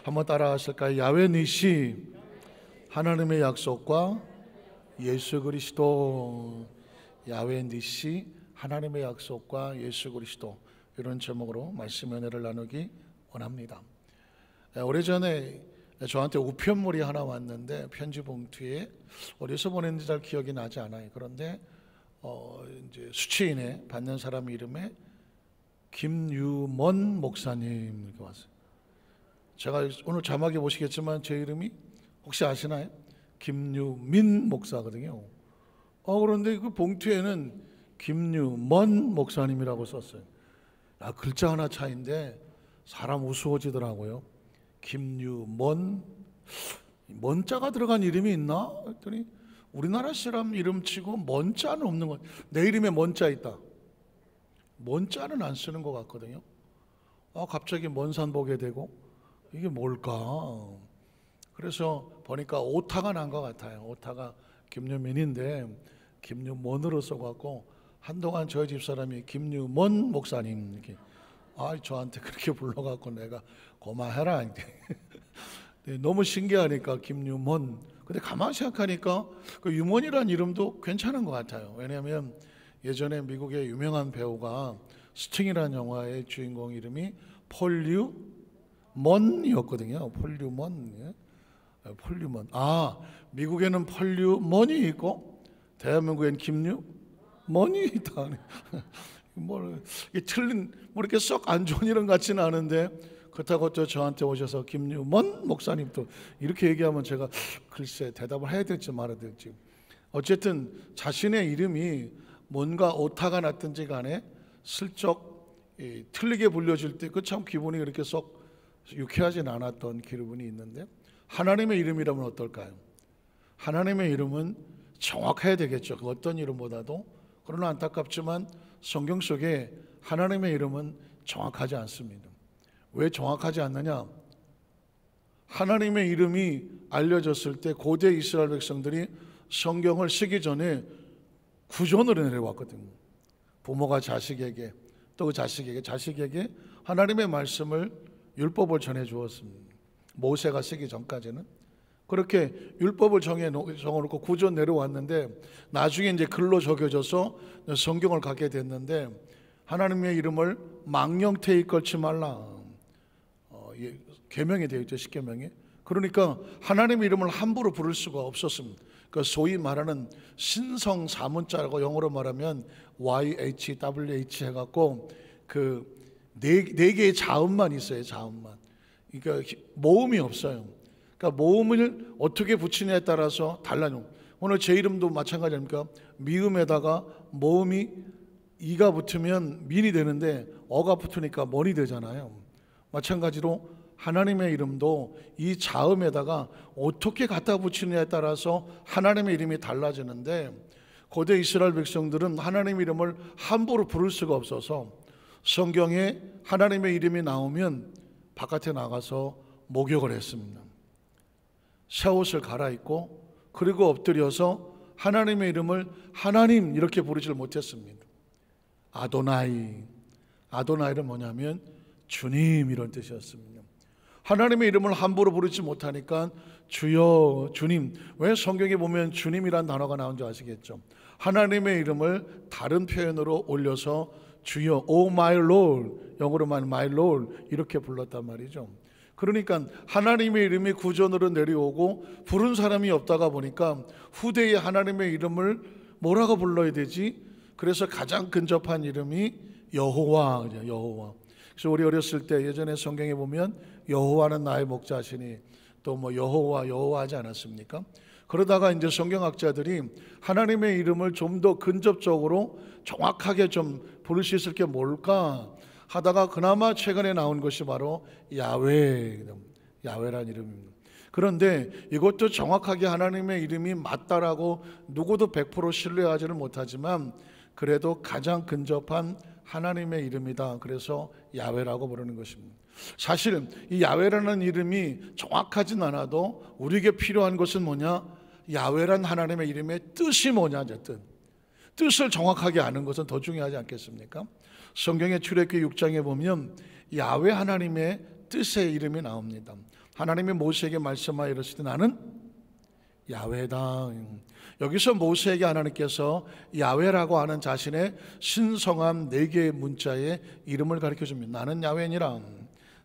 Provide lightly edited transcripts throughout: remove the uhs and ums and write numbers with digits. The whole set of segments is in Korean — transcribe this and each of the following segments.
한번 따라 하실까요? 야훼 니시, 하나님의 약속과 예수 그리스도. 야훼 니시, 하나님의 약속과 예수 그리스도. 이런 제목으로 말씀 은혜를 나누기 원합니다. 오래전에 저한테 우편물이 하나 왔는데 편지 봉투에 어디서 보냈는지 잘 기억이 나지 않아요. 그런데 이제 수취인에 받는 사람 이름에 김유먼 목사님 이렇게 왔어요. 제가 오늘 자막에 보시겠지만 제 이름이 혹시 아시나요? 김유민 목사거든요. 그런데 그 봉투에는 김유먼 목사님이라고 썼어요. 글자 하나 차이인데 사람 우스워지더라고요. 김유먼, 먼자가 들어간 이름이 있나? 했더니 우리나라 사람 이름치고 먼자는 없는 것. 내 이름에 먼자 있다. 먼자는 안 쓰는 것 같거든요. 갑자기 먼산 보게 되고 이게 뭘까? 그래서 보니까 오타가 난 것 같아요. 오타가 김유민인데 김유먼으로 써갖고 한동안 저희 집사람이 김유먼 목사님 이렇게 저한테 그렇게 불러갖고 내가 고마해라. 너무 신기하니까 김유먼. 근데 가만히 생각하니까 그 유먼이라는 이름도 괜찮은 것 같아요. 왜냐하면 예전에 미국의 유명한 배우가 스팅이라는 영화의 주인공 이름이 폴류먼이었거든요. 폴류먼. 폴류먼. 미국에는 폴류먼이 있고 대한민국엔 김유먼이 있다. 이게 틀린 이렇게 썩 안 좋은 이름 같지는 않은데 그렇다고 또 저한테 오셔서 김유먼 목사님 또 이렇게 얘기하면 제가 글쎄 대답을 해야 될지 말아야 될지. 어쨌든 자신의 이름이 뭔가 오타가 났든지 간에 슬쩍 틀리게 불려질 때 그 참 기분이 그렇게 썩 유쾌하진 않았던 기분이 있는데, 하나님의 이름이라면 어떨까요? 하나님의 이름은 정확해야 되겠죠. 그 어떤 이름보다도. 그러나 안타깝지만 성경 속에 하나님의 이름은 정확하지 않습니다. 왜 정확하지 않느냐? 하나님의 이름이 알려졌을 때 고대 이스라엘 백성들이 성경을 쓰기 전에 구전으로 내려왔거든요. 부모가 자식에게, 또 그 자식에게 하나님의 말씀을, 율법을 전해 주었습니다. 모세가 쓰기 전까지는 그렇게 율법을 정해놓고 구전 내려왔는데, 나중에 이제 글로 적혀져서 성경을 갖게 됐는데, 하나님의 이름을 망령태에 걸지 말라 계명이 되어 있죠. 십계명에. 그러니까 하나님의 이름을 함부로 부를 수가 없었습니다. 그 소위 말하는 신성 사문자라고 영어로 말하면 YHWH 해갖고 그 네 개의 자음만 있어요. 자음만. 그러니까 모음이 없어요. 그러니까 모음을 어떻게 붙이냐에 따라서 달라요. 오늘 제 이름도 마찬가지 아닙니까? 미음에다가 모음이 이가 붙으면 민이 되는데 어가 붙으니까 먼이 되잖아요. 마찬가지로 하나님의 이름도 이 자음에다가 어떻게 갖다 붙이느냐에 따라서 하나님의 이름이 달라지는데, 고대 이스라엘 백성들은 하나님의 이름을 함부로 부를 수가 없어서 성경에 하나님의 이름이 나오면 바깥에 나가서 목욕을 했습니다. 새 옷을 갈아입고 그리고 엎드려서 하나님의 이름을 하나님 이렇게 부르질 못했습니다. 아도나이는 뭐냐면 주님 이런 뜻이었습니다. 하나님의 이름을 함부로 부르지 못하니까 주여, 주님. 왜 성경에 보면 주님이란 단어가 나온지 아시겠죠? 하나님의 이름을 다른 표현으로 올려서 주여, O my Lord, 영어로 말하면 my Lord 이렇게 불렀단 말이죠. 그러니까 하나님의 이름이 구전으로 내려오고 부른 사람이 없다가 보니까 후대에 하나님의 이름을 뭐라고 불러야 되지? 그래서 가장 근접한 이름이 여호와. 그래서 우리 어렸을 때 예전에 성경에 보면 여호와는 나의 목자시니 또 뭐 여호와 하지 않았습니까? 그러다가 이제 성경학자들이 하나님의 이름을 좀 더 근접적으로 정확하게 좀 부를 수 있을 게 뭘까 하다가 그나마 최근에 나온 것이 바로 야훼라는 이름입니다. 그런데 이것도 정확하게 하나님의 이름이 맞다라고 누구도 100% 신뢰하지는 못하지만 그래도 가장 근접한 하나님의 이름이다. 그래서 야훼라고 부르는 것입니다. 사실 이 야훼라는 이름이 정확하진 않아도 우리에게 필요한 것은 뭐냐? 야훼란 하나님의 이름의 뜻이 뭐냐? 뜻을 정확하게 아는 것은 더 중요하지 않겠습니까? 성경의 출애굽기 6장에 보면 야훼 하나님의 뜻의 이름이 나옵니다. 하나님이 모세에게 말씀하여 이르시되 나는 야훼다. 여기서 모세에게 하나님께서 야훼라고 하는 자신의 신성한 4개의 문자의 이름을 가르쳐 줍니다. 나는 야훼니라.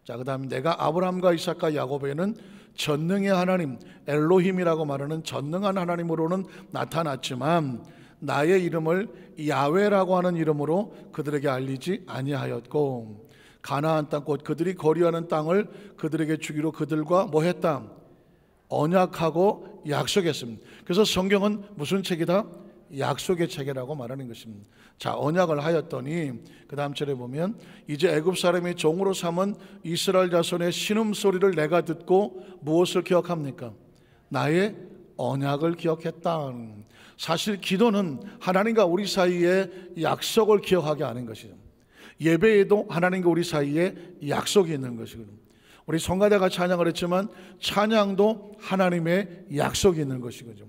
자, 그 다음에 내가 아브라함과 이삭과 야곱에는 전능의 하나님 엘로힘이라고 말하는 전능한 하나님으로는 나타났지만 나의 이름을 야훼라고 하는 이름으로 그들에게 알리지 아니하였고, 가나안 땅 곧 그들이 거류하는 땅을 그들에게 주기로 그들과 뭐 했다? 언약하고 약속했습니다. 그래서 성경은 무슨 책이다? 약속의 책이라고 말하는 것입니다. 자, 언약을 하였더니 그 다음 절에 보면 이제 애굽 사람이 종으로 삼은 이스라엘 자손의 신음소리를 내가 듣고 무엇을 기억합니까? 나의 언약을 기억했다. 사실 기도는 하나님과 우리 사이에 약속을 기억하게 하는 것이죠. 예배에도 하나님과 우리 사이에 약속이 있는 것이거든요. 우리 성가대가 찬양을 했지만 찬양도 하나님의 약속이 있는 것이거든요.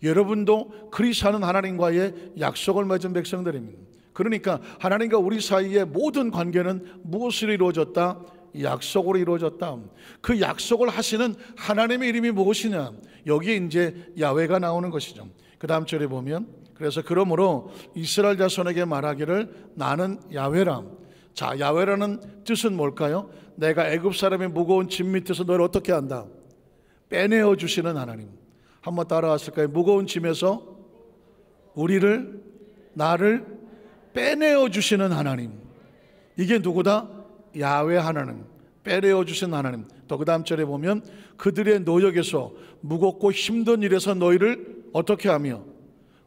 여러분도 그리스도는 하나님과의 약속을 맺은 백성들입니다. 그러니까 하나님과 우리 사이의 모든 관계는 무엇으로 이루어졌다? 약속으로 이루어졌다. 그 약속을 하시는 하나님의 이름이 무엇이냐? 여기에 이제 야훼가 나오는 것이죠. 그 다음 절에 보면 그래서 그러므로 이스라엘 자손에게 말하기를 나는 야훼라. 자, 야훼라는 뜻은 뭘까요? 내가 애굽 사람의 무거운 짐 밑에서 너를 어떻게 한다? 빼내어 주시는 하나님. 한번 따라하실까요? 무거운 짐에서 우리를, 나를 빼내어 주시는 하나님. 이게 누구다? 야훼 하나님, 빼내어 주신 하나님. 또 그 다음 절에 보면 그들의 노역에서 무겁고 힘든 일에서 너희를 어떻게 하며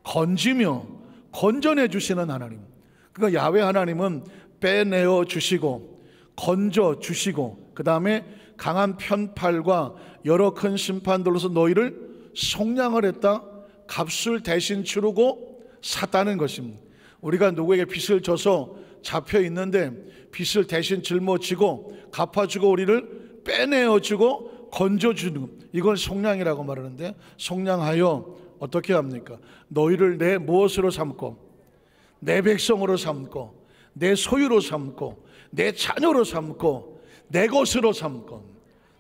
건지며 건져내 주시는 하나님. 그러니까 야훼 하나님은 빼내어 주시고 건져 주시고 그 다음에 강한 편팔과 여러 큰 심판들로서 너희를 속량을 했다. 값을 대신 치르고 샀다는 것입니다. 우리가 누구에게 빚을 져서 잡혀 있는데 빚을 대신 짊어지고 갚아주고 우리를 빼내어주고 건져주는, 이걸 속량이라고 말하는데, 속량하여 어떻게 합니까? 너희를 내 무엇으로 삼고 내 백성으로 삼고 내 소유로 삼고 내 자녀로 삼고 내 것으로 삼고,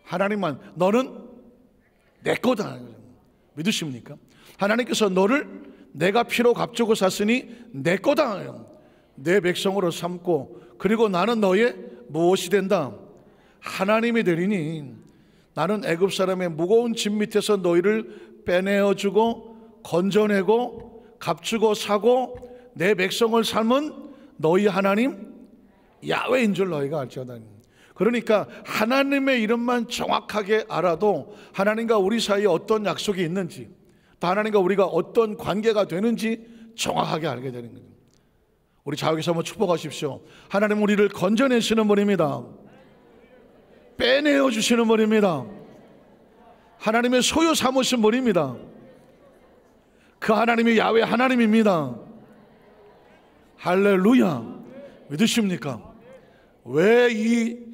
하나님만 너는 내 거다. 믿으십니까? 하나님께서 너를 내가 피로 값주고 샀으니 내 거다. 내 백성으로 삼고 그리고 나는 너의 무엇이 된다? 하나님이 되리니 나는 애굽 사람의 무거운 짐 밑에서 너희를 빼내어주고 건져내고 값주고 사고 내 백성을 삼은 너희 하나님 야훼인 줄 너희가 알지어다. 그러니까 하나님의 이름만 정확하게 알아도 하나님과 우리 사이에 어떤 약속이 있는지, 또 하나님과 우리가 어떤 관계가 되는지 정확하게 알게 되는 거예요. 우리 자유에서 한번 축복하십시오. 하나님 우리를 건져내시는 분입니다. 빼내어 주시는 분입니다. 하나님의 소유 삼으신 분입니다. 그 하나님이 야훼 하나님입니다. 할렐루야. 믿으십니까? 왜 이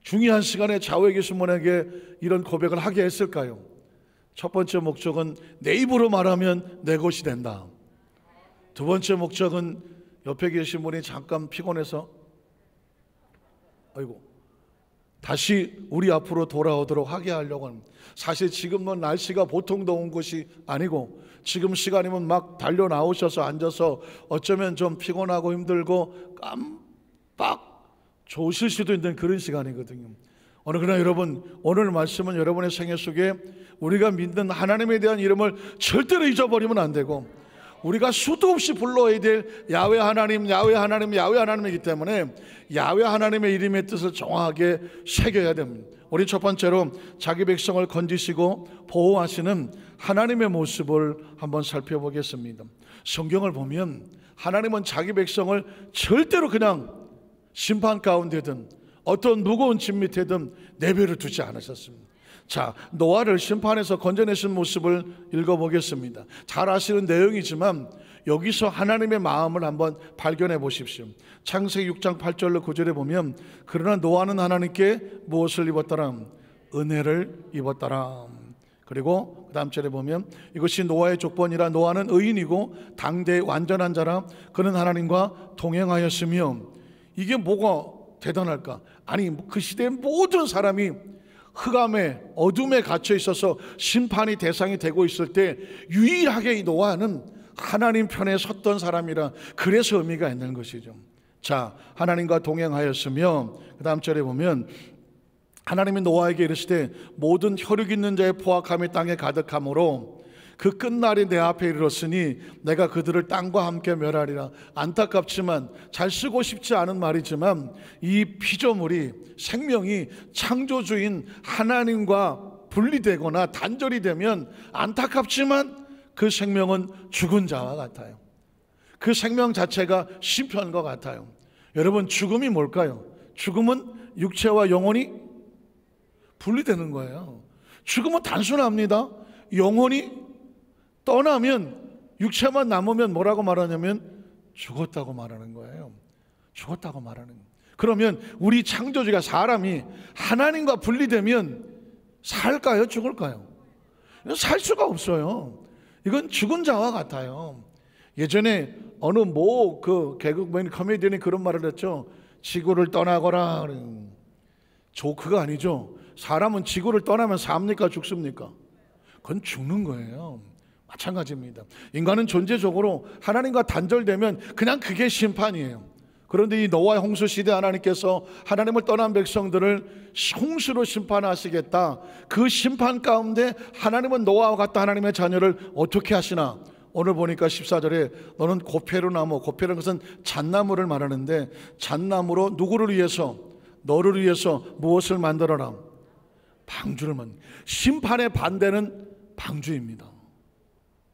중요한 시간에 좌우에 계신 분에게 이런 고백을 하게 했을까요? 첫 번째 목적은 내 입으로 말하면 내 것이 된다. 두 번째 목적은 옆에 계신 분이 잠깐 피곤해서 아이고 다시 우리 앞으로 돌아오도록 하게 하려고 합니다. 사실 지금은 날씨가 보통 더운 것이 아니고 지금 시간이면 막 달려 나오셔서 앉아서 어쩌면 좀 피곤하고 힘들고 깜빡 좋으실 수도 있는 그런 시간이거든요. 그러나 여러분, 오늘 말씀은 여러분의 생애 속에 우리가 믿는 하나님에 대한 이름을 절대로 잊어버리면 안 되고, 우리가 수도 없이 불러야 될 야훼 하나님, 야훼 하나님, 야훼 하나님이기 때문에 야훼 하나님의 이름의 뜻을 정확하게 새겨야 됩니다. 우리 첫 번째로 자기 백성을 건지시고 보호하시는 하나님의 모습을 한번 살펴보겠습니다. 성경을 보면 하나님은 자기 백성을 절대로 그냥 심판 가운데든 어떤 무거운 짐 밑에든 내버려 두지 않으셨습니다. 자, 노아를 심판에서 건져내신 모습을 읽어보겠습니다. 잘 아시는 내용이지만 여기서 하나님의 마음을 한번 발견해 보십시오. 창세기 6장 8절로 9절에 보면 그러나 노아는 하나님께 무엇을 입었더라? 은혜를 입었더라. 그리고 그 다음 절에 보면 이것이 노아의 족본이라 노아는 의인이고 당대의 완전한 자라 그는 하나님과 동행하였으며, 이게 뭐가 대단할까? 아니, 그 시대의 모든 사람이 흑암에 어둠에 갇혀 있어서 심판이 대상이 되고 있을 때 유일하게 이 노아는 하나님 편에 섰던 사람이라, 그래서 의미가 있는 것이죠. 자, 하나님과 동행하였으며, 그 다음 절에 보면 하나님이 노아에게 이르시되 모든 혈육 있는 자의 포악함이 땅에 가득하므로 그 끝날이 내 앞에 이르렀으니 내가 그들을 땅과 함께 멸하리라. 안타깝지만, 잘 쓰고 싶지 않은 말이지만, 이 피조물이, 생명이 창조주인 하나님과 분리되거나 단절이 되면 안타깝지만 그 생명은 죽은 자와 같아요. 그 생명 자체가 심판과 같아요. 여러분, 죽음이 뭘까요? 죽음은 육체와 영혼이 분리되는 거예요. 죽음은 단순합니다. 영혼이 떠나면, 육체만 남으면 뭐라고 말하냐면 죽었다고 말하는 거예요. 죽었다고 말하는 거예요. 그러면 우리 창조주가, 사람이 하나님과 분리되면 살까요? 죽을까요? 살 수가 없어요. 이건 죽은 자와 같아요. 예전에 어느 그 개그맨 코미디언이 그런 말을 했죠. 지구를 떠나거라. 조크가 아니죠. 사람은 지구를 떠나면 삽니까? 죽습니까? 그건 죽는 거예요. 마찬가지입니다. 인간은 존재적으로 하나님과 단절되면 그냥 그게 심판이에요. 그런데 이 노아의 홍수 시대 하나님께서 하나님을 떠난 백성들을 홍수로 심판하시겠다. 그 심판 가운데 하나님은 노아와 같다 하나님의 자녀를 어떻게 하시나? 오늘 보니까 14절에 너는 고페르나무, 고페르는 것은 잣나무를 말하는데, 잣나무로 누구를 위해서? 너를 위해서 무엇을 만들어라? 방주를 만들. 심판의 반대는 방주입니다.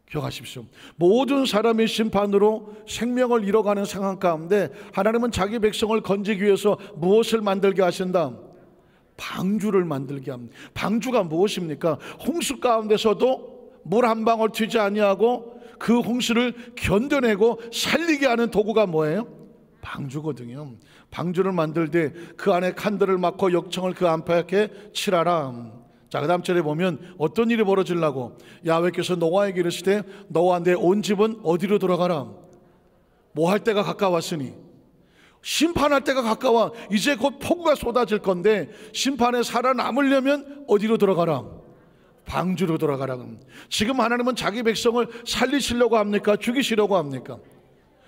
기억하십시오. 모든 사람의 심판으로 생명을 잃어가는 상황 가운데 하나님은 자기 백성을 건지기 위해서 무엇을 만들게 하신다? 방주를 만들게 합니다. 방주가 무엇입니까? 홍수 가운데서도 물 한 방울 튀지 아니하고 그 홍수를 견뎌내고 살리게 하는 도구가 뭐예요? 방주거든요. 방주를 만들 때 그 안에 칸들을 막고 역청을 그 안팎에 칠하라. 자, 그 다음 절에 보면 어떤 일이 벌어지려고? 야훼께서 노아에게 이르시되 너와 내 온 집은 어디로 돌아가라? 뭐 할 때가 가까웠으니, 심판할 때가 가까워. 이제 곧 폭우가 쏟아질 건데 심판에 살아남으려면 어디로 돌아가라? 방주로 돌아가라. 지금 하나님은 자기 백성을 살리시려고 합니까? 죽이시려고 합니까?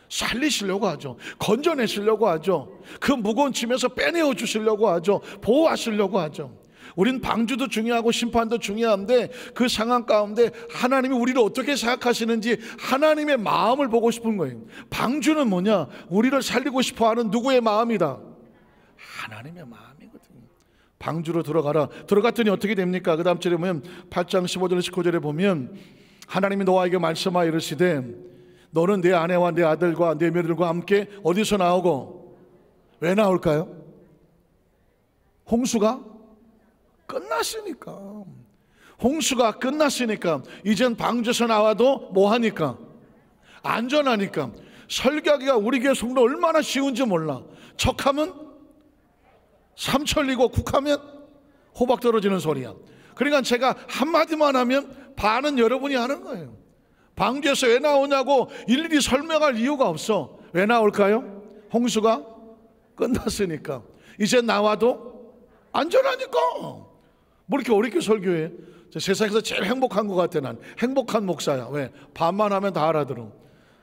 살리시려고 하죠. 건져내시려고 하죠. 그 무거운 짐에서 빼내어 주시려고 하죠. 보호하시려고 하죠. 우린 방주도 중요하고 심판도 중요한데, 그 상황 가운데 하나님이 우리를 어떻게 생각하시는지 하나님의 마음을 보고 싶은 거예요. 방주는 뭐냐? 우리를 살리고 싶어하는 누구의 마음이다? 하나님의 마음이거든요. 방주로 들어가라. 들어갔더니 어떻게 됩니까? 그 다음 절에 보면 8장 15절 19절에 보면 하나님이 노아에게 말씀하여 이르시되 너는 내 아내와 내 아들과 내 며느리들과 함께 어디서 나오고? 왜 나올까요? 홍수가 끝났으니까. 홍수가 끝났으니까 이젠 방주에서 나와도 뭐하니까? 안전하니까. 설교하기가 우리 교회 성도 얼마나 쉬운지 몰라. 척하면 삼천리고 국하면 호박 떨어지는 소리야. 그러니까 제가 한마디만 하면 반은 여러분이 하는 거예요. 방주에서 왜 나오냐고 일일이 설명할 이유가 없어. 왜 나올까요? 홍수가 끝났으니까. 이제 나와도 안전하니까. 뭐 이렇게 어렵게 설교해? 세상에서 제일 행복한 것 같아. 난 행복한 목사야. 왜? 반만 하면 다 알아들어.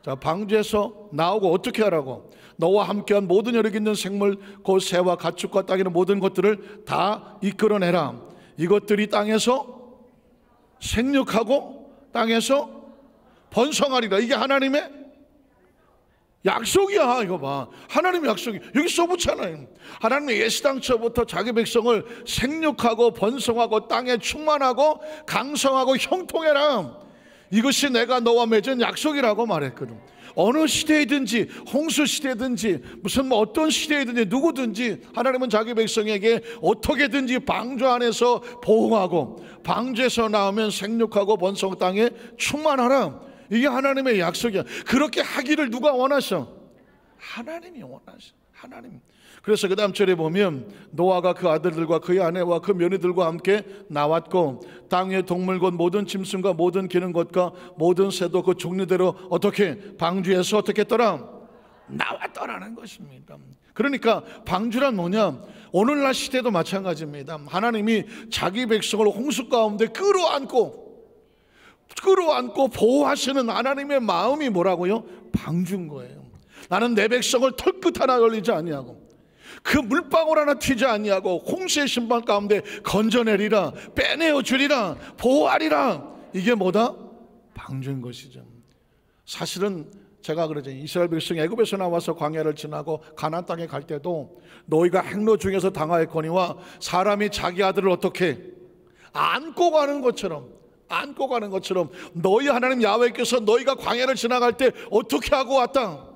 자, 방주에서 나오고 어떻게 하라고? 너와 함께한 모든 여력 있는 생물 곧 새와 가축과 땅에 있는 모든 것들을 다 이끌어내라. 이것들이 땅에서 생육하고 땅에서 번성하리라. 이게 하나님의 약속이야. 이거 봐, 하나님의 약속이 여기 써붙잖아요. 하나님의 예시당초부터 자기 백성을 생육하고 번성하고 땅에 충만하고 강성하고 형통해라. 이것이 내가 너와 맺은 약속이라고 말했거든. 어느 시대이든지 홍수 시대든지 무슨 어떤 시대이든지 누구든지 하나님은 자기 백성에게 어떻게든지 방주 안에서 보호하고 방주에서 나오면 생육하고 번성 땅에 충만하라. 이게 하나님의 약속이야. 그렇게 하기를 누가 원하셔? 하나님이 원하셔. 하나님. 그래서 그 다음 절에 보면 노아가 그 아들들과 그의 아내와 그 며느리들과 함께 나왔고 땅의 동물 곧 모든 짐승과 모든 기는 것과 모든 새도 그 종류대로 어떻게 방주에서 어떻게 했더라? 나왔더라는 것입니다. 그러니까 방주란 뭐냐? 오늘날 시대도 마찬가지입니다. 하나님이 자기 백성을 홍수 가운데 끌어안고 보호하시는 하나님의 마음이 뭐라고요? 방주인 거예요. 나는 내 백성을 털끝 하나 걸리지 아니하고 그 물방울 하나 튀지 아니하고 홍수의 심판 가운데 건져내리라, 빼내어 주리라, 보호하리라. 이게 뭐다? 방주인 것이죠. 사실은 제가 그러죠. 이스라엘 백성이 애굽에서 나와서 광야를 지나고 가나안 땅에 갈 때도 너희가 행로 중에서 당하였거니와 사람이 자기 아들을 어떻게 안고 가는 것처럼 너희 하나님 야훼께서 너희가 광야를 지나갈 때 어떻게 하고 왔다?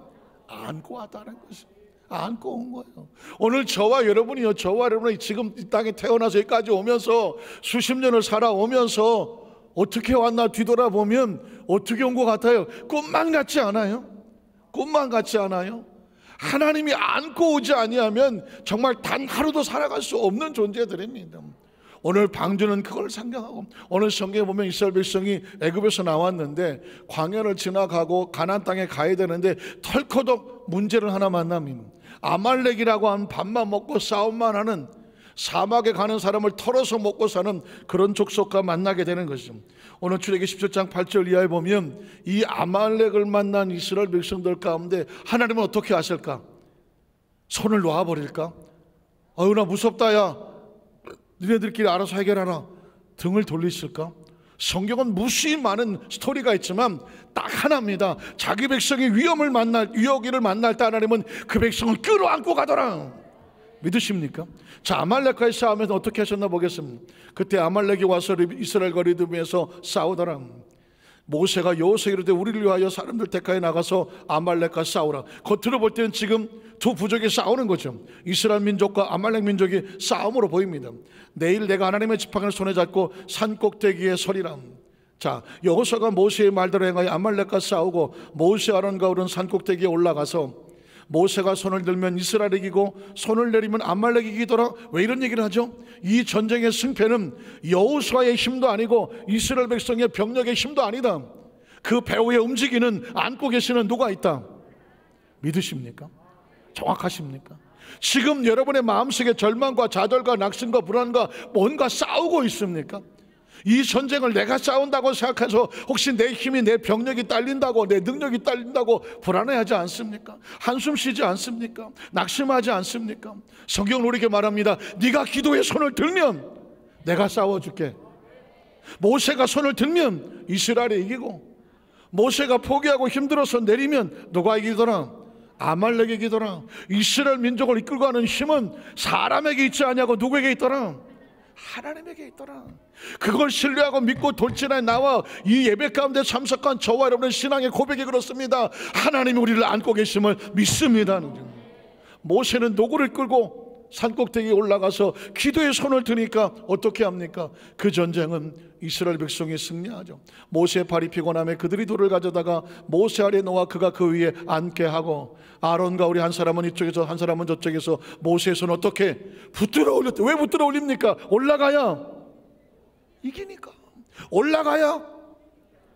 안고 왔다는 것이, 안고 온 거예요. 오늘 저와 여러분이 지금 이 땅에 태어나서 여기까지 오면서 수십 년을 살아오면서 어떻게 왔나 뒤돌아보면 어떻게 온 것 같아요? 꿈만 같지 않아요? 꿈만 같지 않아요? 하나님이 안고 오지 아니하면 정말 단 하루도 살아갈 수 없는 존재들입니다. 오늘 방주는 그걸 상징하고, 오늘 성경에 보면 이스라엘 백성이 애굽에서 나왔는데 광야를 지나가고 가나안 땅에 가야 되는데 털커덕 문제를 하나 만납니다. 아말렉이라고 하는 밥만 먹고 싸움만 하는, 사막에 가는 사람을 털어서 먹고 사는 그런 족속과 만나게 되는 것이죠. 오늘 출애기 17장 8절 이하에 보면 이 아말렉을 만난 이스라엘 백성들 가운데 하나님은 어떻게 하실까? 손을 놓아버릴까? 아유 나 무섭다, 야 니네들끼리 알아서 해결하라, 등을 돌리실까? 성경은 무수히 많은 스토리가 있지만 딱 하나입니다. 자기 백성이 위기를 만날 때 하나님은 그 백성을 끌어안고 가더라. 믿으십니까? 자, 아말렉과의 싸움에서 어떻게 하셨나 보겠습니다. 그때 아말렉이 와서 이스라엘과 리드미에서 싸우더라. 모세가 여호수아에게 이르되 우리를 위하여 사람들 택하여 나가서 아말렉과 싸우라. 겉으로 볼 때는 지금 두 부족이 싸우는 거죠. 이스라엘 민족과 아말렉 민족이 싸움으로 보입니다. 내일 내가 하나님의 지팡이를 손에 잡고 산 꼭대기에 서리라. 자, 여호수아가 모세의 말대로 행하여 아말렉과 싸우고 모세 아론과 울은 산 꼭대기에 올라가서 모세가 손을 들면 이스라엘이 이기고 손을 내리면 아말렉이 이기더라. 왜 이런 얘기를 하죠? 이 전쟁의 승패는 여호수아의 힘도 아니고 이스라엘 백성의 병력의 힘도 아니다. 그 배후에 움직이는, 안고 계시는 누가 있다. 믿으십니까? 정확하십니까? 지금 여러분의 마음속에 절망과 좌절과 낙심과 불안과 뭔가 싸우고 있습니까? 이 전쟁을 내가 싸운다고 생각해서 혹시 내 힘이, 내 병력이 딸린다고, 내 능력이 딸린다고 불안해하지 않습니까? 한숨 쉬지 않습니까? 낙심하지 않습니까? 성경은 우리에게 말합니다. 네가 기도에 손을 들면 내가 싸워줄게. 모세가 손을 들면 이스라엘이 이기고, 모세가 포기하고 힘들어서 내리면 누가 이기더라? 아말렉이 이기더라. 이스라엘 민족을 이끌고 가는 힘은 사람에게 있지 않냐고 누구에게 있더라? 하나님에게 있더라. 그걸 신뢰하고 믿고 돌진해 나와 이 예배 가운데 참석한 저와 여러분의 신앙의 고백이 그렇습니다. 하나님이 우리를 안고 계심을 믿습니다. 모세는 노구를 끌고 산꼭대기에 올라가서 기도의 손을 드니까 어떻게 합니까? 그 전쟁은 이스라엘 백성이 승리하죠. 모세의 발이 피곤함에 그들이 돌을 가져다가 모세 아래 놓아 그가 그 위에 앉게 하고, 아론과 우리 한 사람은 이쪽에서 한 사람은 저쪽에서 모세의 손을 어떻게 붙들어 올렸대. 왜 붙들어 올립니까? 올라가야 이기니까. 올라가야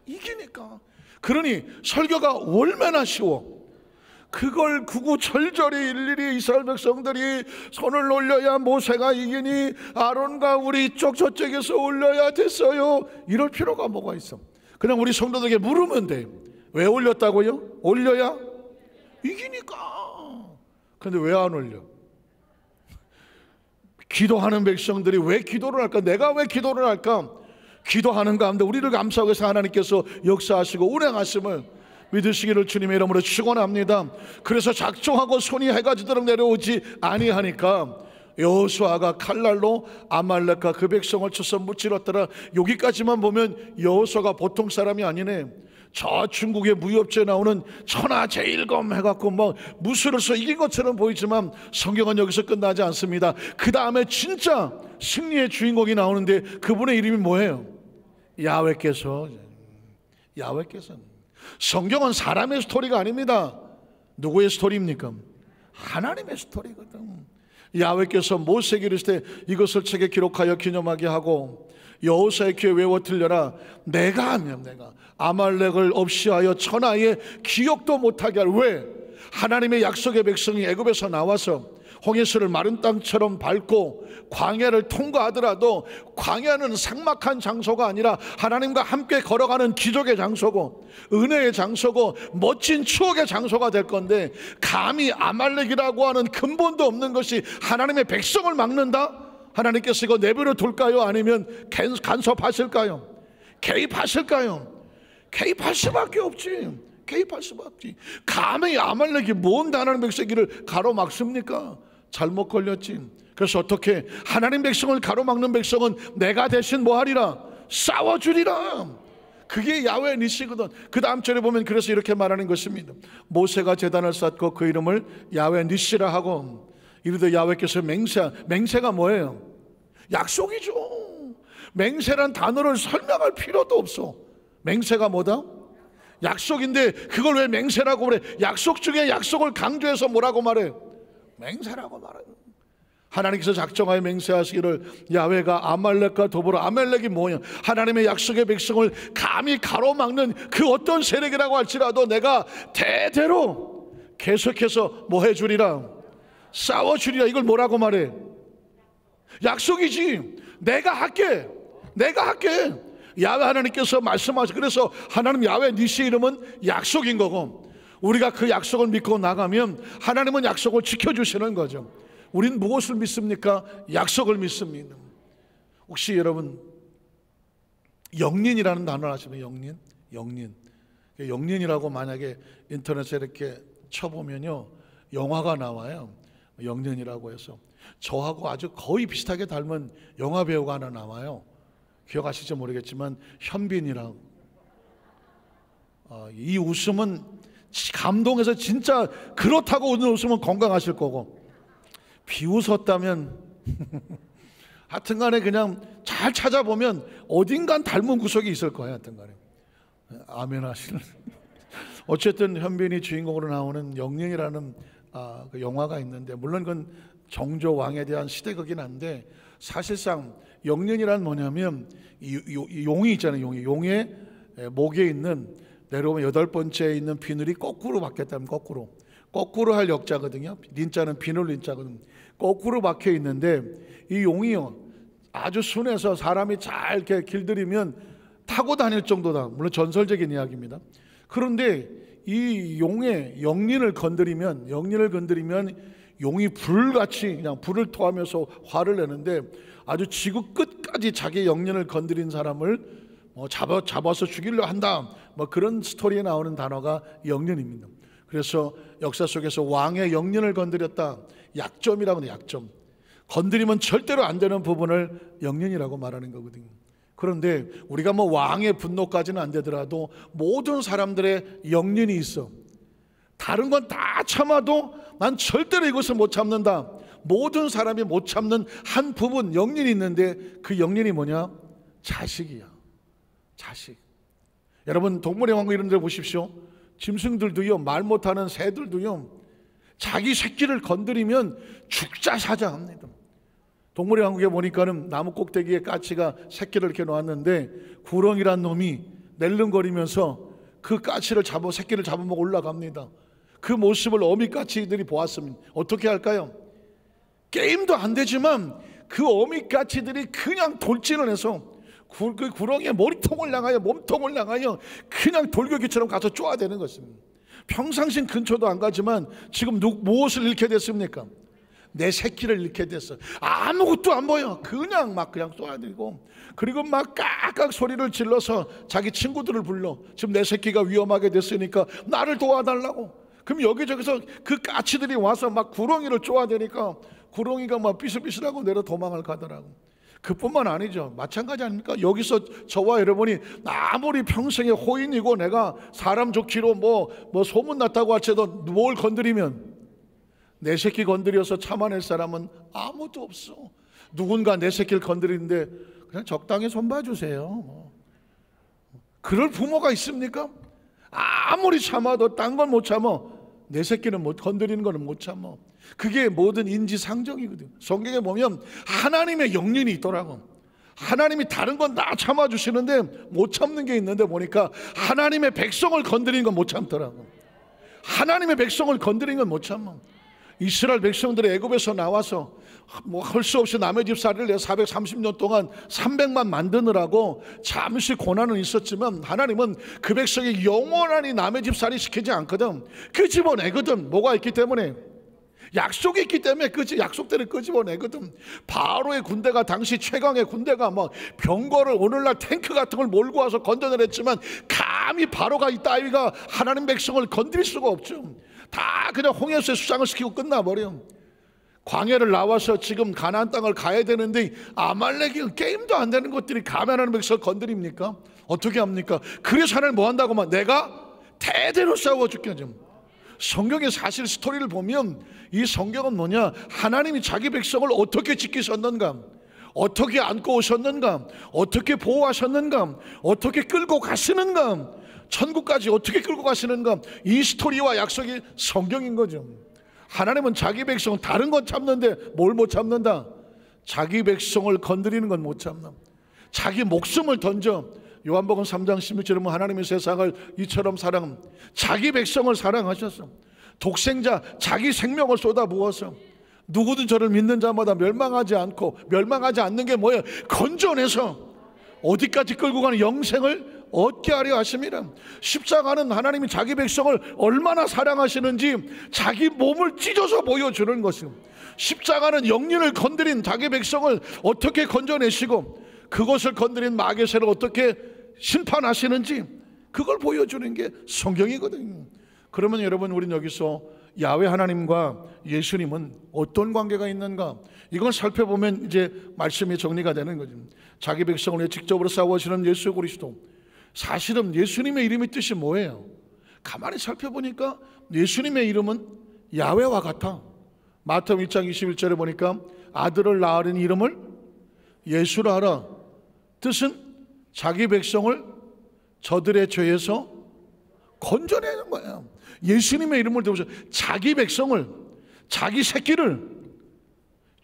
이기니까. 그러니 설교가 얼마나 쉬워. 그걸 구구절절히 일일이 이스라엘 백성들이 손을 올려야 모세가 이기니 아론과 우리 이쪽 저쪽에서 올려야 됐어요. 이럴 필요가 뭐가 있어. 그냥 우리 성도들에게 물으면 돼. 왜 올렸다고요? 올려야 이기니까. 근데 왜 안 올려? 기도하는 백성들이 왜 기도를 할까? 내가 왜 기도를 할까? 기도하는 가운데 우리를 감싸고 해서 하나님께서 역사하시고 운행하심을 믿으시기를 주님의 이름으로 축원합니다. 그래서 작정하고 손이 해가 지도록 내려오지 아니하니까 여호수아가 칼날로 아말렉과 그 백성을 쳐서 무찔렀더라. 여기까지만 보면 여호수아가 보통 사람이 아니네. 저 중국의 무협지에 나오는 천하제일검 해갖고 뭐 무술로서 이긴 것처럼 보이지만 성경은 여기서 끝나지 않습니다. 그 다음에 진짜 승리의 주인공이 나오는데 그분의 이름이 뭐예요? 야훼께서. 성경은 사람의 스토리가 아닙니다. 누구의 스토리입니까? 하나님의 스토리거든. 야훼께서 모세에게 이르시되 이것을 책에 기록하여 기념하게 하고 여호수아의 귀에 외워 들려라. 내가 하면 내가 아말렉을 없이하여 천하에 기억도 못하게 할. 왜? 하나님의 약속의 백성이 애굽에서 나와서 홍해수를 마른 땅처럼 밟고 광야를 통과하더라도 광야는 삭막한 장소가 아니라 하나님과 함께 걸어가는 기적의 장소고 은혜의 장소고 멋진 추억의 장소가 될 건데, 감히 아말렉이라고 하는 근본도 없는 것이 하나님의 백성을 막는다? 하나님께서 이거 내버려 둘까요? 아니면 간섭하실까요? 개입하실까요? 개입할 수밖에 없지. 개입할 수밖에 없지. 감히 아말렉이 뭔 하나님 백성이를 가로막습니까? 잘못 걸렸지. 그래서 어떻게 하나님 백성을 가로막는 백성은 내가 대신 뭐하리라? 싸워주리라. 그게 야훼 니시거든. 그 다음 절에 보면 그래서 이렇게 말하는 것입니다. 모세가 제단을 쌓고 그 이름을 야훼 니시라 하고 이르되 야훼께서 맹세가 뭐예요? 약속이죠. 맹세란 단어를 설명할 필요도 없어. 맹세가 뭐다? 약속인데 그걸 왜 맹세라고 그래? 약속 중에 약속을 강조해서 뭐라고 말해? 맹세라고 말해. 하나님께서 작정하여 맹세하시기를 야훼가 아말렉과 더불어, 아말렉이 뭐냐? 하나님의 약속의 백성을 감히 가로막는 그 어떤 세력이라고 할지라도 내가 대대로 계속해서 뭐 해주리라? 싸워주리라. 이걸 뭐라고 말해? 약속이지. 내가 할게. 내가 할게. 야훼 하나님께서 말씀하셔. 그래서 하나님 야훼 니시 이름은 약속인 거고, 우리가 그 약속을 믿고 나가면 하나님은 약속을 지켜주시는 거죠. 우린 무엇을 믿습니까? 약속을 믿습니다. 혹시 여러분 영린이라는 단어를 아시나요? 영린. 영린이라고 만약에 인터넷에 이렇게 쳐보면요, 영화가 나와요. 영린이라고 해서 저하고 아주 거의 비슷하게 닮은 영화 배우가 하나 나와요. 기억하실지 모르겠지만 현빈이라고. 이 웃음은 감동해서 진짜 그렇다고 웃는 웃음은 건강하실 거고, 비웃었다면 하여튼간에 그냥 잘 찾아보면 어딘간 닮은 구석이 있을 거예요. 하여튼간에 아멘 하시는. 어쨌든 현빈이 주인공으로 나오는 영린이라는 그 영화가 있는데, 물론 그건 정조 왕에 대한 시대극이긴 한데, 사실상 영린이란 뭐냐면 이 용이 있잖아요. 용의 목에 있는 내려오면 8번째에 있는 비늘이 거꾸로 박혔다면 거꾸로 할 역자거든요. 린자는 비늘 린자거든요. 거꾸로 박혀 있는데 이 용이요, 아주 순해서 사람이 잘 이렇게 길들이면 타고 다닐 정도다. 물론 전설적인 이야기입니다. 그런데 이 용의 영린을 건드리면 용이 불같이 그냥 불을 토하면서 화를 내는데, 아주 지구 끝까지 자기 영린을 건드린 사람을 잡아서 죽이려 한다. 그런 스토리에 나오는 단어가 영린입니다. 그래서 역사 속에서 왕의 영린을 건드렸다. 약점이라고 해요. 약점. 건드리면 절대로 안 되는 부분을 영린이라고 말하는 거거든요. 그런데 우리가 왕의 분노까지는 안 되더라도 모든 사람들의 영린이 있어. 다른 건 다 참아도 난 절대로 이것을 못 참는다. 모든 사람이 못 참는 한 부분 영린이 있는데, 그 영린이 뭐냐? 자식이야. 자식. 여러분 동물의 왕국 이런 데 보십시오. 짐승들도요, 말 못하는 새들도요, 자기 새끼를 건드리면 죽자 사자합니다. 동물의 왕국에 보니까는 나무 꼭대기에 까치가 새끼를 이렇게 놓았는데, 구렁이란 놈이 낼름거리면서 그 까치를 새끼를 잡아먹어 올라갑니다. 그 모습을 어미까치들이 보았습니다. 어떻게 할까요? 게임도 안 되지만 그 어미까치들이 그냥 돌진을 해서 그 구렁이에 머리통을 향하여, 몸통을 향하여 그냥 돌격이처럼 가서 쪼아대는 것입니다. 평상신 근처도 안 가지만 지금 무엇을 잃게 됐습니까? 내 새끼를 잃게 됐어. 아무것도 안 보여. 그냥 쏘아대고, 그리고 깍깍 소리를 질러서 자기 친구들을 불러. 지금 내 새끼가 위험하게 됐으니까 나를 도와달라고. 그럼 여기저기서 그 까치들이 와서 구렁이를 쪼아대니까 구렁이가 삐슬삐슬하고 내려 도망을 가더라고. 그뿐만 아니죠. 마찬가지 아닙니까? 여기서 저와 여러분이 아무리 평생의 호인이고 내가 사람 좋기로 소문났다고 할지라도 뭘 건드리면, 내 새끼 건드려서 참아낼 사람은 아무도 없어. 누군가 내 새끼를 건드리는데 그냥 적당히 손봐주세요. 그럴 부모가 있습니까? 아무리 참아도 딴 건 못 참아. 내 새끼는 건드리는 거는 못 참아. 그게 모든 인지상정이거든요. 성경에 보면 하나님의 영린이 있더라고. 하나님이 다른 건 다 참아주시는데 못 참는 게 있는데 보니까 하나님의 백성을 건드리는 건 못 참더라고. 하나님의 백성을 건드린 건 못 참아. 이스라엘 백성들이 애굽에서 나와서 뭐 할 수 없이 남의 집살이를 내 430년 동안 300만 만드느라고 잠시 고난은 있었지만 하나님은 그 백성이 영원히 남의 집살이 시키지 않거든. 끄집어내거든. 뭐가 있기 때문에? 약속이 있기 때문에 약속대로 끄집어내거든. 바로의 군대가 당시 최강의 군대가 뭐 병거를 오늘날 탱크 같은 걸 몰고 와서 건져내렸지만 감히 바로가 이 따위가 하나님 백성을 건드릴 수가 없죠. 다 그냥 홍해수에 수장을 시키고 끝나버려. 광야를 나와서 지금 가나안 땅을 가야 되는데 아말렉이 게임도 안 되는 것들이 감히 하나님 백성을 건드립니까? 어떻게 합니까? 그래서 하나님 뭐 한다고만? 내가 대대로 싸워줄게. 좀 성경의 사실 스토리를 보면 이 성경은 뭐냐? 하나님이 자기 백성을 어떻게 지키셨는가, 어떻게 안고 오셨는가, 어떻게 보호하셨는가, 어떻게 끌고 가시는가, 천국까지 어떻게 끌고 가시는가, 이 스토리와 약속이 성경인 거죠. 하나님은 자기 백성은 다른 건 참는데 뭘 못 참는다? 자기 백성을 건드리는 건 못 참나. 자기 목숨을 던져. 요한복음 3장 16절에 보면 하나님의 세상을 이처럼 자기 백성을 사랑하셨어. 독생자 자기 생명을 쏟아부어서 누구든 저를 믿는 자마다 멸망하지 않고, 멸망하지 않는 게 뭐예요? 건져내서 어디까지 끌고 가는 영생을 얻게 하려 하십니다. 십자가는 하나님이 자기 백성을 얼마나 사랑하시는지 자기 몸을 찢어서 보여주는 것입니다. 십자가는 영린을 건드린 자기 백성을 어떻게 건져내시고 그것을 건드린 마귀세를 어떻게 심판하시는지 그걸 보여주는 게 성경이거든요. 그러면 여러분, 우리는 여기서 야훼 하나님과 예수님은 어떤 관계가 있는가, 이걸 살펴보면 이제 말씀이 정리가 되는 거죠. 자기 백성을 위해 직접으로 싸우시는 예수 그리스도, 사실은 예수님의 이름의 뜻이 뭐예요? 가만히 살펴보니까 예수님의 이름은 야훼와 같아. 마태복음 1장 21절에 보니까 아들을 낳으린 이름을 예수라 하라. 뜻은 자기 백성을 저들의 죄에서 건져내는 거예요. 예수님의 이름을 들어보세요. 자기 백성을, 자기 새끼를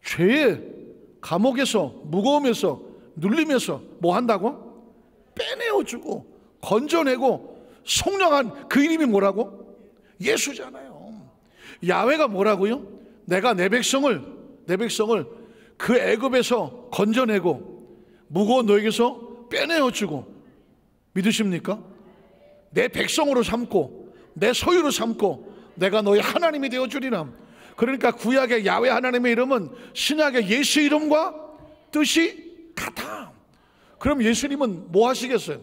죄의 감옥에서, 무거움에서, 눌림에서 뭐 한다고? 빼내어주고 건져내고 속량한 그 이름이 뭐라고? 예수잖아요. 야훼가 뭐라고요? 내가 내 백성을 그 애굽에서 건져내고 무거운 너에게서 빼내어주고, 믿으십니까? 내 백성으로 삼고 내 소유로 삼고 내가 너의 하나님이 되어주리라. 그러니까 구약의 야훼 하나님의 이름은 신약의 예수 이름과 뜻이 같아. 그럼 예수님은 뭐 하시겠어요?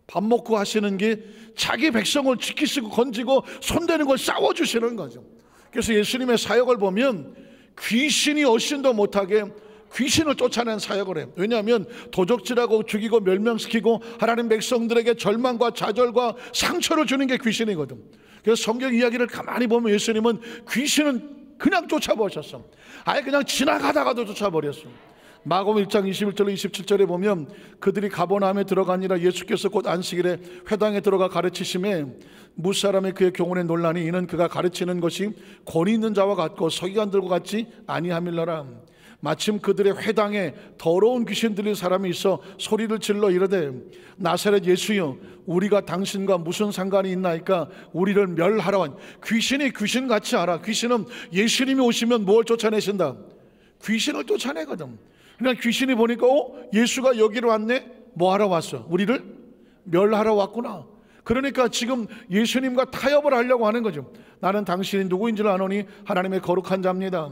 밥 먹고 하시는 게 자기 백성을 지키시고 건지고 손대는 걸 싸워주시는 거죠. 그래서 예수님의 사역을 보면 귀신이 어신도 못하게 귀신을 쫓아낸 사역을 해요. 왜냐하면 도적질하고 죽이고 멸망시키고 하나님 백성들에게 절망과 좌절과 상처를 주는 게 귀신이거든. 그래서 성경 이야기를 가만히 보면 예수님은 귀신은 그냥 쫓아버렸어. 아예 그냥 지나가다가도 쫓아버렸어. 마가복음 1장 21절 27절에 보면 그들이 가버나움에 들어가니라. 예수께서 곧 안식일에 회당에 들어가 가르치심에 무사람의 그의 교훈에 논란이, 이는 그가 가르치는 것이 권위 있는 자와 같고 서기관들과 같지 아니함일러라. 마침 그들의 회당에 더러운 귀신 들린 사람이 있어 소리를 질러 이르되 나사렛 예수여, 우리가 당신과 무슨 상관이 있나이까? 우리를 멸하라 하니. 귀신이 귀신같이 알아. 귀신은 예수님이 오시면 뭘 쫓아내신다? 귀신을 쫓아내거든. 그러니까 귀신이 보니까 예수가 여기로 왔네? 뭐 하러 왔어? 우리를 멸하러 왔구나. 그러니까 지금 예수님과 타협을 하려고 하는 거죠. 나는 당신이 누구인지를 아노니 하나님의 거룩한 자입니다.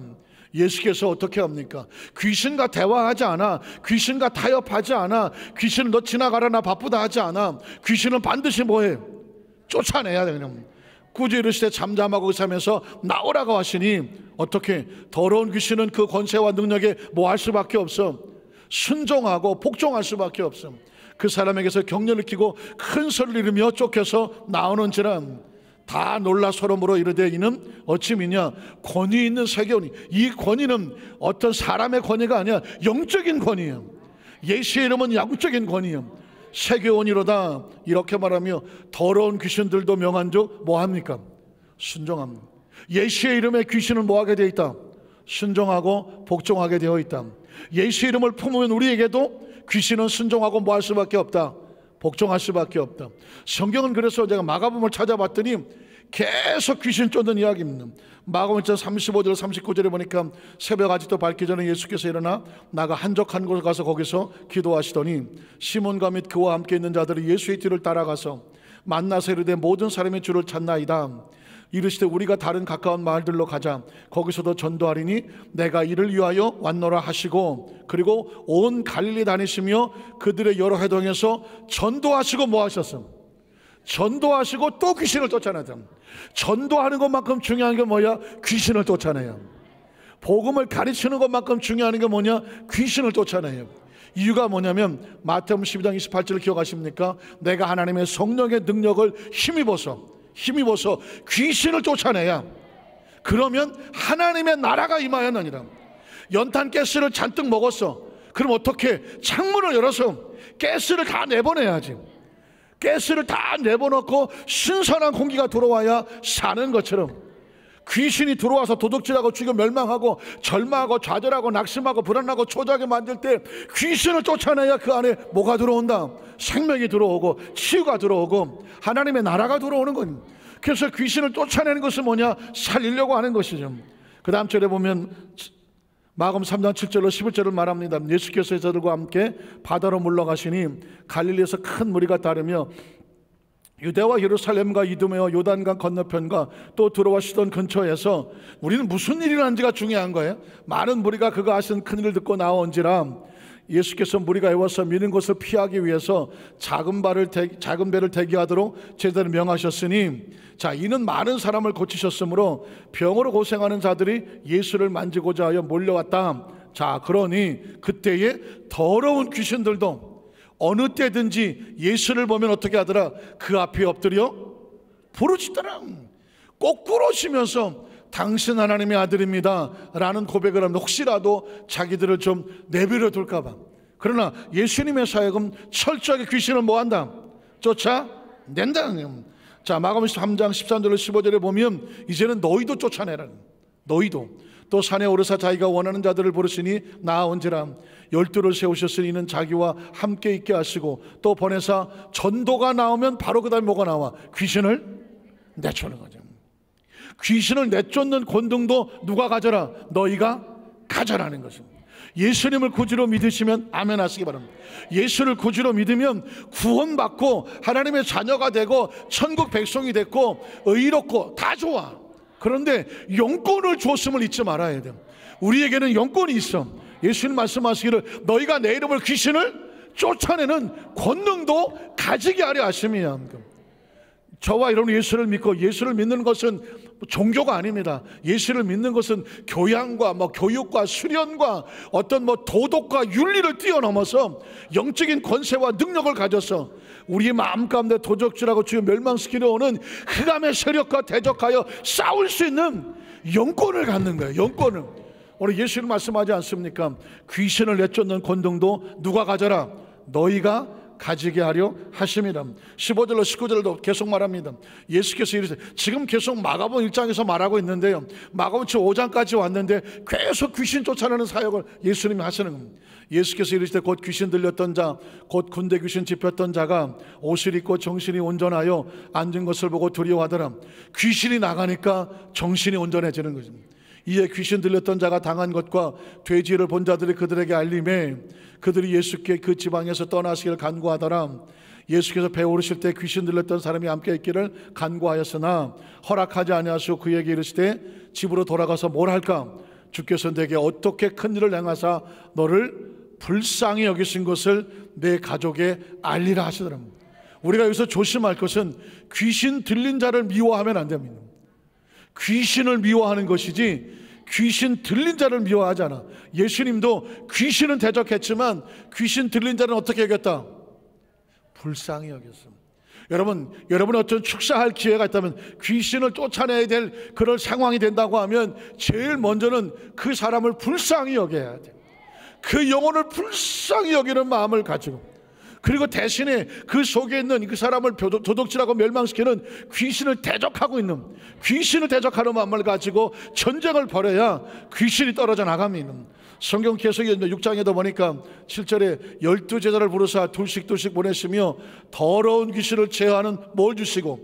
예수께서 어떻게 합니까? 귀신과 대화하지 않아. 귀신과 타협하지 않아. 귀신은 너 지나가라 나 바쁘다 하지 않아. 귀신은 반드시 뭐해? 쫓아내야 돼. 그냥 굳이 이르시되 잠잠하고 자면서 나오라고 하시니 어떻게? 더러운 귀신은 그 권세와 능력에 뭐 할 수밖에 없어? 순종하고 복종할 수밖에 없어. 그 사람에게서 격려를 끼고 큰 소리를 이르며 쫓겨서 나오는지라. 다 놀라 서로 물어 이르되 이는 어찌 미냐? 권위 있는 세계오니. 이 권위는 어떤 사람의 권위가 아니야. 영적인 권위예요. 예수의 이름은 영적인 권위예요. 세계원이로다 이렇게 말하며 더러운 귀신들도 명한즉 뭐합니까? 순종합니다. 예수의 이름에 귀신은 뭐하게 되어 있다? 순종하고 복종하게 되어 있다. 예수의 이름을 품으면 우리에게도 귀신은 순종하고 뭐 할 수밖에 없다? 복종할 수밖에 없다. 성경은 그래서 제가 마가복음을 찾아봤더니 계속 귀신 쫓는 이야기입니다. 마가복음 35절 39절에 보니까 새벽 아직도 밝기 전에 예수께서 일어나 나가 한적한 곳에 가서 거기서 기도하시더니 시몬과 및 그와 함께 있는 자들이 예수의 뒤를 따라가서 만나서 이르되 모든 사람이 주를 찾나이다. 이르시되 우리가 다른 가까운 마을들로 가자. 거기서도 전도하리니 내가 이를 위하여 왔노라 하시고, 그리고 온 갈릴리 다니시며 그들의 여러 회당에서 전도하시고 뭐 하셨어? 전도하시고 또 귀신을 쫓아내죠. 전도하는 것만큼 중요한 게 뭐야? 귀신을 쫓아내요. 복음을 가르치는 것만큼 중요한 게 뭐냐? 귀신을 쫓아내요. 이유가 뭐냐면 마태복음 12장 28절을 기억하십니까? 내가 하나님의 성령의 능력을 힘입어서 귀신을 쫓아내야, 그러면 하나님의 나라가 임하였느니라. 연탄 가스를 잔뜩 먹었어. 그럼 어떻게? 창문을 열어서 가스를 다 내보내야지. 가스를 다 내보놓고 신선한 공기가 들어와야 사는 것처럼, 귀신이 들어와서 도둑질하고 죽여 멸망하고 절망하고 좌절하고 낙심하고 불안하고 초조하게 만들 때 귀신을 쫓아내야 그 안에 뭐가 들어온다? 생명이 들어오고 치유가 들어오고 하나님의 나라가 들어오는 거예요. 그래서 귀신을 쫓아내는 것은 뭐냐? 살리려고 하는 것이죠. 그 다음 절에 보면 마가복음 3장 7절로 11절을 말합니다. 예수께서 저들과 함께 바다로 물러가시니 갈릴리에서 큰 무리가 따르며 유대와 예루살렘과 이두메와 요단강 건너편과 또 들어와시던 근처에서, 우리는 무슨 일이 났는지가 중요한 거예요. 많은 무리가 그가 하신 큰일을 듣고 나온지라 예수께서 무리가 애워서 미는 것을 피하기 위해서 작은 배를 대기하도록 제자를 명하셨으니, 자, 이는 많은 사람을 고치셨으므로 병으로 고생하는 자들이 예수를 만지고자 하여 몰려왔다. 자, 그러니 그때에 더러운 귀신들도 어느 때든지 예수를 보면 어떻게 하더라? 그 앞에 엎드려 부르짖더라. 거꾸로 치면서 당신 하나님의 아들입니다 라는 고백을 하면 혹시라도 자기들을 좀 내버려 둘까 봐. 그러나 예수님의 사역은 철저하게 귀신을 뭐한다? 쫓아낸다는. 자, 마가복음 3장 13절로 15절에 보면 이제는 너희도 쫓아내라는. 너희도. 또 산에 오르사 자기가 원하는 자들을 부르시니 나아온지라. 12를 세우셨으니 이는 자기와 함께 있게 하시고, 또 보내사 전도가 나오면 바로 그 다음에 뭐가 나와? 귀신을 내쫓는 거죠. 귀신을 내쫓는 권능도 누가 가져라? 너희가 가져라는 것입니다. 예수님을 구주로 믿으시면 아멘 하시기 바랍니다. 예수를 구주로 믿으면 구원받고 하나님의 자녀가 되고 천국 백성이 됐고 의롭고 다 좋아. 그런데 영권을 줬음을 잊지 말아야 돼요. 우리에게는 영권이 있어. 예수님 말씀하시기를 너희가 내 이름을 귀신을 쫓아내는 권능도 가지게 하려 하심이야. 저와 여러분 예수를 믿고, 예수를 믿는 것은 종교가 아닙니다. 예수를 믿는 것은 교양과 교육과 수련과 어떤 도덕과 윤리를 뛰어넘어서 영적인 권세와 능력을 가져서 우리의 마음 가운데 도적질하고 주여 멸망시키려 오는 흑암의 세력과 대적하여 싸울 수 있는 영권을 갖는 거예요. 영권을. 오늘 예수님 말씀하지 않습니까? 귀신을 내쫓는 권능도 누가 가져라? 너희가 가지게 하려 하심이라. 15절로 19절도 계속 말합니다. 예수께서 이르시되, 지금 계속 마가복음 1장에서 말하고 있는데요, 마가복음 5장까지 왔는데 계속 귀신 쫓아내는 사역을 예수님이 하시는 겁니다. 예수께서 이르시되 곧 귀신 들렸던 자, 곧 군대 귀신 짚혔던 자가 옷을 입고 정신이 온전하여 앉은 것을 보고 두려워하더라. 귀신이 나가니까 정신이 온전해지는 것입니다. 이에 귀신 들렸던 자가 당한 것과 돼지를 본 자들이 그들에게 알림해 그들이 예수께 그 지방에서 떠나시기를 간구하더라. 예수께서 배 오르실 때 귀신 들렸던 사람이 함께 있기를 간구하였으나 허락하지 아니하시고 그에게 이르시되 집으로 돌아가서 뭘 할까? 주께서 내게 어떻게 큰 일을 행하사 너를 불쌍히 여기신 것을 내 가족에 알리라 하시더라. 우리가 여기서 조심할 것은 귀신 들린 자를 미워하면 안 됩니다. 귀신을 미워하는 것이지 귀신 들린 자를 미워하잖아. 예수님도 귀신은 대적했지만 귀신 들린 자는 어떻게 여겼다? 불쌍히 여겼습니다. 여러분 어떤 축사할 기회가 있다면 귀신을 쫓아내야 될 그런 상황이 된다고 하면 제일 먼저는 그 사람을 불쌍히 여겨야 돼. 그 영혼을 불쌍히 여기는 마음을 가지고, 그리고 대신에 그 속에 있는 그 사람을 도둑질하고 멸망시키는 귀신을 대적하고 있는, 귀신을 대적하는 마음을 가지고 전쟁을 벌여야 귀신이 떨어져 나갑니다. 성경 계속 6장에도 보니까 7절에 12제자를 부르사 둘씩 보내시며 더러운 귀신을 제어하는 뭘 주시고?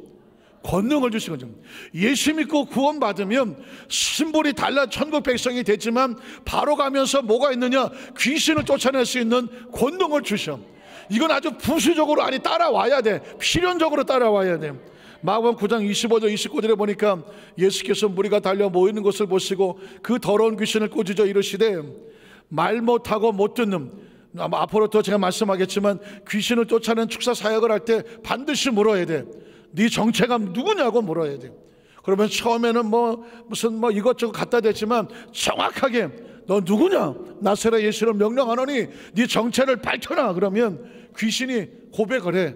권능을 주신 거죠. 예수 믿고 구원받으면 신분이 달라 천국 백성이 됐지만 바로 가면서 뭐가 있느냐? 귀신을 쫓아낼 수 있는 권능을 주셔. 이건 아주 부수적으로, 아니 따라와야 돼. 필연적으로 따라와야 돼. 마가복음 9장 25절 29절에 보니까 예수께서 무리가 달려 모이는 것을 보시고 그 더러운 귀신을 꾸짖어 이르시되 말 못하고 못 듣는, 아마 앞으로 더 제가 말씀하겠지만 귀신을 쫓아내는 축사 사역을 할 때 반드시 물어야 돼. 네 정체가 누구냐고 물어야 돼. 그러면 처음에는 무슨 이것저것 갖다 대지만 정확하게 너 누구냐? 나사렛 예수를 명령하노니 네 정체를 밝혀라. 그러면 귀신이 고백을 해.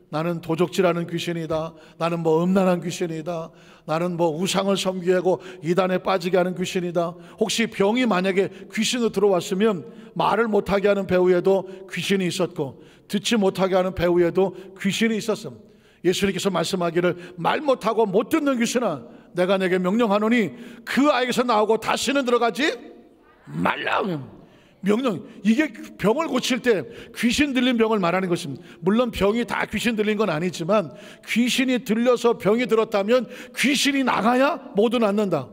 나는 도적질하는 귀신이다. 나는 음란한 귀신이다. 나는 우상을 섬기고 이단에 빠지게 하는 귀신이다. 혹시 병이 만약에 귀신으로 들어왔으면 말을 못하게 하는 배후에도 귀신이 있었고 듣지 못하게 하는 배후에도 귀신이 있었음. 예수님께서 말씀하기를 말 못하고 못 듣는 귀신아 내가 내게 명령하노니 그 아이에게서 나오고 다시는 들어가지 말라. 명령. 이게 병을 고칠 때 귀신 들린 병을 말하는 것입니다. 물론 병이 다 귀신 들린 건 아니지만 귀신이 들려서 병이 들었다면 귀신이 나가야 모두 낫는다.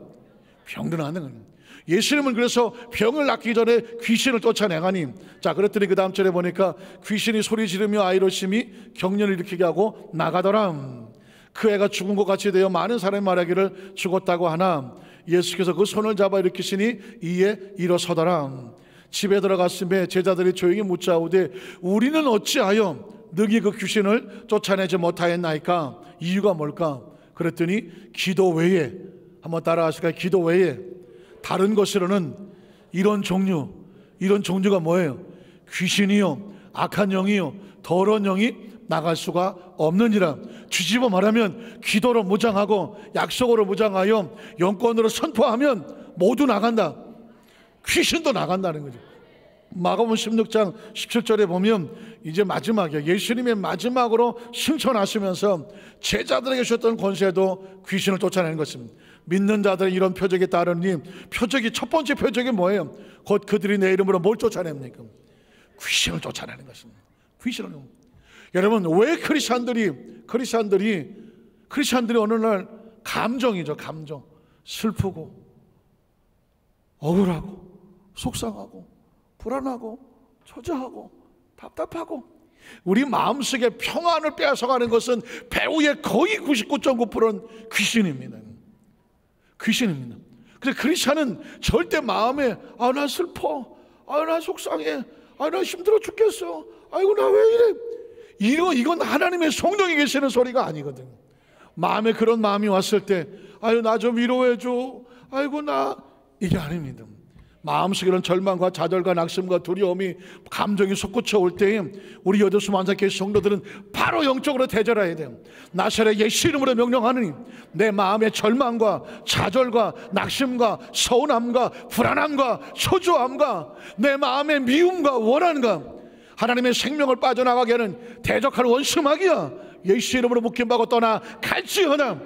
병도 낫는 겁니다. 예수님은 그래서 병을 낫기 전에 귀신을 쫓아내가니, 자 그랬더니 그 다음 절에 보니까 귀신이 소리 지르며 아이로 심히 경련을 일으키게 하고 나가더라. 그 애가 죽은 것 같이 되어 많은 사람이 말하기를 죽었다고 하나 예수께서 그 손을 잡아 일으키시니 이에 일어서더라. 집에 들어갔음에 제자들이 조용히 묻자오되 우리는 어찌하여 너희 그 귀신을 쫓아내지 못하였나이까? 이유가 뭘까? 그랬더니 기도 외에, 한번 따라하실까요? 기도 외에 다른 것으로는 이런 종류가 뭐예요? 귀신이요, 악한 영이요, 더러운 영이 나갈 수가 없느니라. 뒤집어 말하면 기도로 무장하고 약속으로 무장하여 영권으로 선포하면 모두 나간다. 귀신도 나간다는 거죠. 마가복음 16장 17절에 보면 이제 마지막이에요. 예수님의 마지막으로 승천하시면서 제자들에게 주셨던 권세도 귀신을 쫓아내는 것입니다. 믿는 자들의 이런 표적에 따르니 표적이, 첫 번째 표적이 뭐예요? 곧 그들이 내 이름으로 뭘 쫓아냅니까? 귀신을 쫓아내는 것입니다. 귀신을. 여러분 왜 크리스찬들이 어느 날 감정이죠. 감정. 슬프고 억울하고 속상하고 불안하고 초조하고 답답하고 우리 마음속에 평안을 빼앗아가는 것은 배후의 거의 99.9%는 귀신입니다. 귀신입니다. 그래서 크리스찬은 절대 마음에 나 슬퍼, 나 속상해, 나 힘들어 죽겠어, 아이고 나 왜 이래, 이건 하나님의 성령이 계시는 소리가 아니거든. 마음에 그런 마음이 왔을 때 나 좀 위로해줘, 아이고 나, 이게 아닙니다. 마음속에 이런 절망과 좌절과 낙심과 두려움이 감정이 솟구쳐 올 때에 우리 여도수 만삭교회 성도들은 바로 영적으로 대절해야 돼요. 나사렛 예수 이름으로 명령하느니 내 마음의 절망과 좌절과 낙심과 서운함과 불안함과 초조함과 내 마음의 미움과 원한과 하나님의 생명을 빠져나가게 하는 대적할 원수마귀야, 예수 이름으로 묶임받고 떠나갈지어다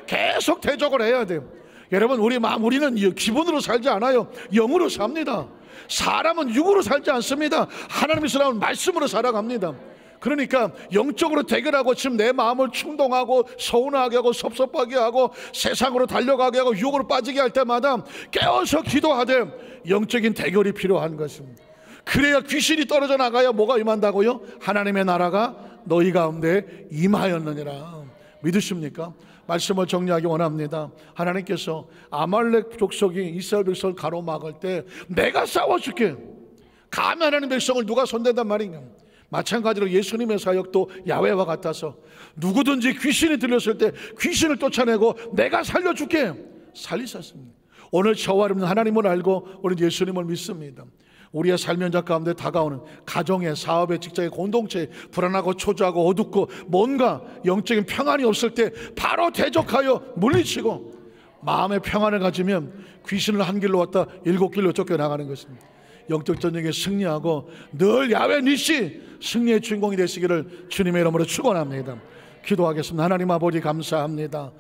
계속 대적을 해야 돼요. 여러분 우리는 기분으로 살지 않아요. 영으로 삽니다. 사람은 육으로 살지 않습니다. 하나님의 나온 말씀으로 살아갑니다. 그러니까 영적으로 대결하고 지금 내 마음을 충동하고 서운하게 하고 섭섭하게 하고 세상으로 달려가게 하고 육으로 빠지게 할 때마다 깨어서 기도하되 영적인 대결이 필요한 것입니다. 그래야 귀신이 떨어져 나가야 뭐가 임한다고요? 하나님의 나라가 너희 가운데 임하였느니라. 믿으십니까? 말씀을 정리하기 원합니다. 하나님께서 아말렉 족속이 이스라엘 백성을 가로막을 때 내가 싸워줄게, 감히 하나님 백성을 누가 손댄단 말인가? 마찬가지로 예수님의 사역도 야훼와 같아서 누구든지 귀신이 들렸을 때 귀신을 쫓아내고 내가 살려줄게, 살리셨습니다. 오늘 저와 여러분 하나님을 알고 우리 예수님을 믿습니다. 우리의 삶 현장 가운데 다가오는 가정의, 사업의, 직장의, 공동체에 불안하고 초조하고 어둡고 뭔가 영적인 평안이 없을 때 바로 대적하여 물리치고 마음의 평안을 가지면 귀신을 한 길로 왔다 7길로 쫓겨나가는 것입니다. 영적 전쟁에 승리하고 늘 야훼 니시 승리의 주인공이 되시기를 주님의 이름으로 축원합니다. 기도하겠습니다. 하나님 아버지 감사합니다.